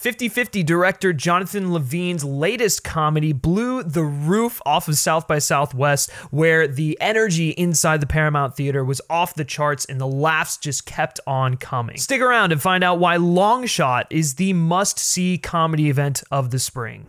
50/50 director Jonathan Levine's latest comedy blew the roof off of South by Southwest, where the energy inside the Paramount Theater was off the charts and the laughs just kept on coming. Stick around and find out why Long Shot is the must-see comedy event of the spring.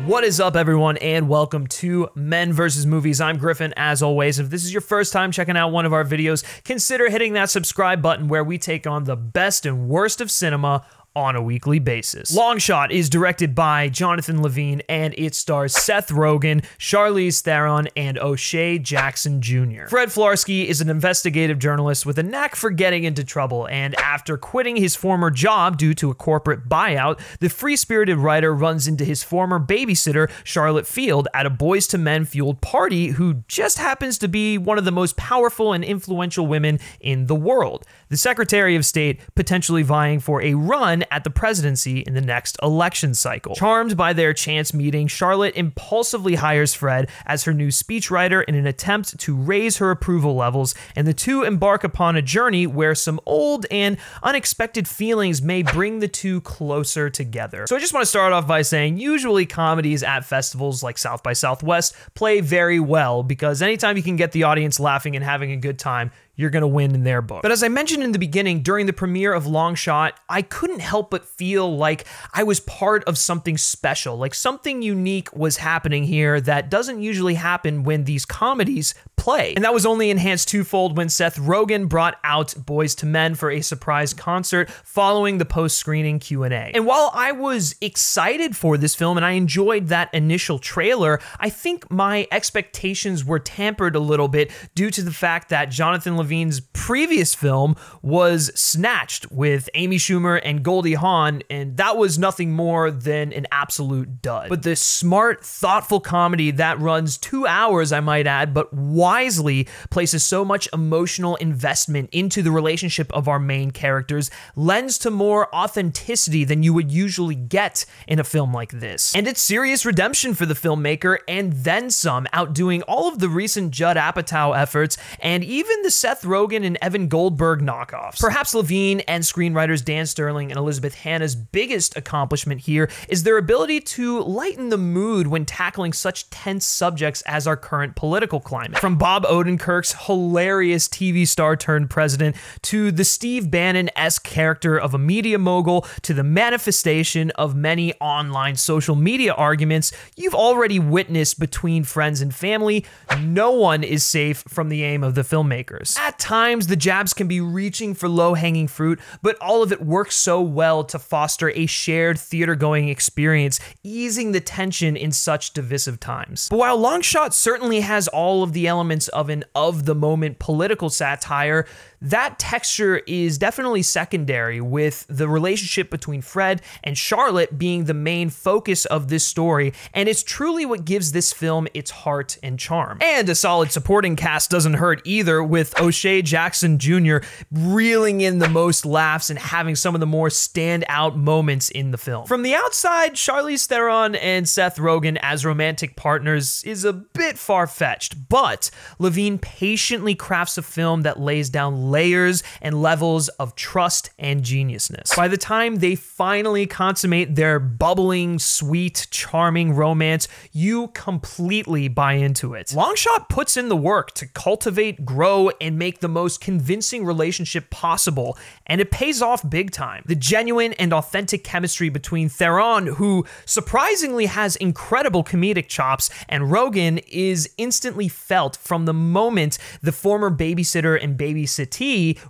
What is up, everyone, and welcome to Men vs. Movies. I'm Griffin, as always. If this is your first time checking out one of our videos, consider hitting that subscribe button where we take on the best and worst of cinema on a weekly basis. Long Shot is directed by Jonathan Levine, and it stars Seth Rogen, Charlize Theron, and O'Shea Jackson Jr. Fred Flarsky is an investigative journalist with a knack for getting into trouble, and after quitting his former job due to a corporate buyout, the free-spirited writer runs into his former babysitter, Charlotte Field, at a Boys to Men-fueled party who just happens to be one of the most powerful and influential women in the world, the Secretary of State potentially vying for a run at the presidency in the next election cycle. Charmed by their chance meeting, Charlotte impulsively hires Fred as her new speechwriter in an attempt to raise her approval levels, and the two embark upon a journey where some old and unexpected feelings may bring the two closer together. So I just want to start off by saying usually comedies at festivals like South by Southwest play very well, because anytime you can get the audience laughing and having a good time, you're gonna win in their book. But as I mentioned in the beginning, during the premiere of Long Shot, I couldn't help but feel like I was part of something special, like something unique was happening here that doesn't usually happen when these comedies play. And that was only enhanced twofold when Seth Rogen brought out Boys to Men for a surprise concert following the post-screening Q&A. And while I was excited for this film and I enjoyed that initial trailer, I think my expectations were tempered a little bit due to the fact that Jonathan Levine's previous film was Snatched with Amy Schumer and Goldie Hawn, and that was nothing more than an absolute dud. But this smart, thoughtful comedy that runs 2 hours, I might add, but wisely places so much emotional investment into the relationship of our main characters, lends to more authenticity than you would usually get in a film like this. And it's serious redemption for the filmmaker, and then some, outdoing all of the recent Judd Apatow efforts, and even the Seth Rogen and Evan Goldberg knockoffs. Perhaps Levine and screenwriters Dan Sterling and Elizabeth Hanna's biggest accomplishment here is their ability to lighten the mood when tackling such tense subjects as our current political climate. From Bob Odenkirk's hilarious TV star turned president, to the Steve Bannon-esque character of a media mogul, to the manifestation of many online social media arguments you've already witnessed between friends and family, no one is safe from the aim of the filmmakers. At times, the jabs can be reaching for low-hanging fruit, but all of it works so well to foster a shared theater-going experience, easing the tension in such divisive times. But while Long Shot certainly has all of the elements of an of-the-moment political satire, that texture is definitely secondary, with the relationship between Fred and Charlotte being the main focus of this story, and it's truly what gives this film its heart and charm. And a solid supporting cast doesn't hurt either, with O'Shea Jackson Jr. reeling in the most laughs and having some of the more standout moments in the film. From the outside, Charlize Theron and Seth Rogen as romantic partners is a bit far-fetched, but Levine patiently crafts a film that lays down layers and levels of trust and geniusness. By the time they finally consummate their bubbling, sweet, charming romance, you completely buy into it. Long Shot puts in the work to cultivate, grow, and make the most convincing relationship possible, and it pays off big time. The genuine and authentic chemistry between Theron, who surprisingly has incredible comedic chops, and Rogen is instantly felt from the moment the former babysitter and babysittee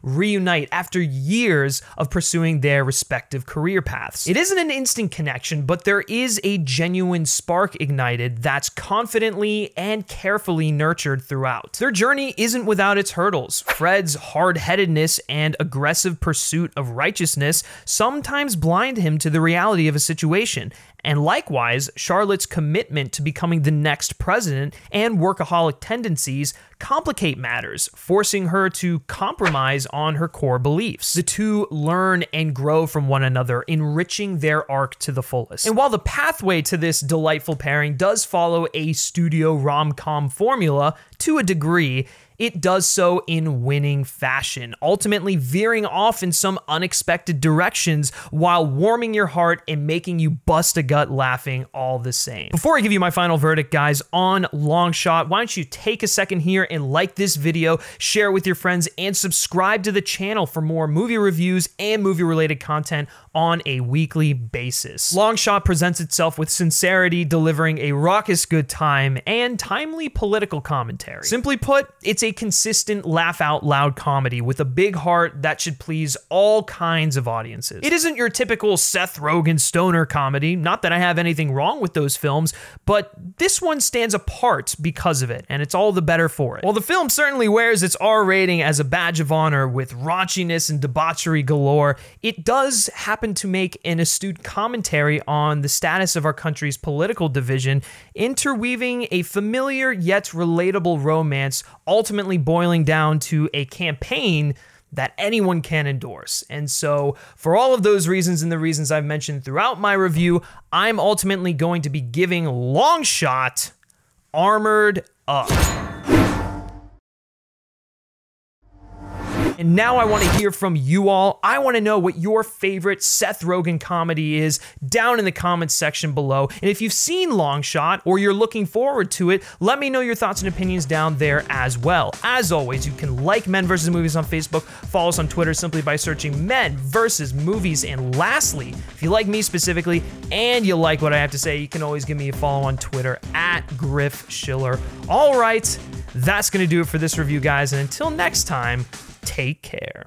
reunite after years of pursuing their respective career paths. It isn't an instant connection, but there is a genuine spark ignited that's confidently and carefully nurtured throughout. Their journey isn't without its hurdles. Fred's hard-headedness and aggressive pursuit of righteousness sometimes blind him to the reality of a situation, and likewise, Charlotte's commitment to becoming the next president and workaholic tendencies complicate matters, forcing her to compromise on her core beliefs. The two learn and grow from one another, enriching their arc to the fullest. And while the pathway to this delightful pairing does follow a studio rom-com formula to a degree, it does so in winning fashion, ultimately veering off in some unexpected directions while warming your heart and making you bust a gut laughing all the same. Before I give you my final verdict, guys, on Long Shot, why don't you take a second here and like this video, share it with your friends, and subscribe to the channel for more movie reviews and movie-related content on a weekly basis. Long Shot presents itself with sincerity, delivering a raucous good time and timely political commentary. Simply put, it's a consistent laugh-out-loud comedy with a big heart that should please all kinds of audiences. It isn't your typical Seth Rogen stoner comedy, not that I have anything wrong with those films, but this one stands apart because of it, and it's all the better for it. While the film certainly wears its R rating as a badge of honor with raunchiness and debauchery galore, it does happen to make an astute commentary on the status of our country's political division, interweaving a familiar yet relatable romance, ultimately boiling down to a campaign that anyone can endorse. And so, for all of those reasons and the reasons I've mentioned throughout my review, I'm ultimately going to be giving Long Shot Armored Up. And now I want to hear from you all. I want to know what your favorite Seth Rogen comedy is down in the comments section below. And if you've seen Long Shot or you're looking forward to it, let me know your thoughts and opinions down there as well. As always, you can like Men vs. Movies on Facebook, follow us on Twitter simply by searching Men vs. Movies. And lastly, if you like me specifically and you like what I have to say, you can always give me a follow on Twitter at Griff Schiller. All right, that's going to do it for this review, guys. And until next time, take care.